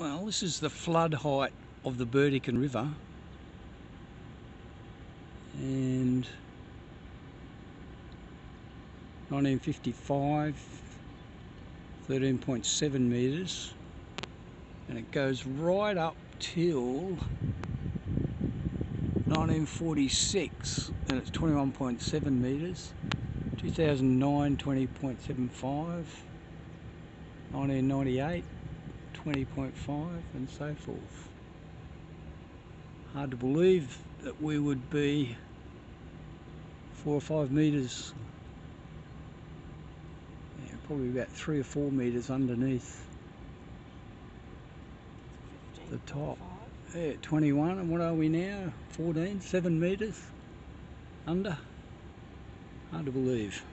Well, this is the flood height of the Burdekin River, and 1955, 13.7 metres, and it goes right up till 1946, and it's 21.7 metres, 2009, 20.75, 1998, 20.5, and so forth. Hard to believe that we would be 4 or 5 metres, yeah, probably about 3 or 4 metres underneath the top. Yeah, 21, and what are we now? 14, 7 metres under? Hard to believe.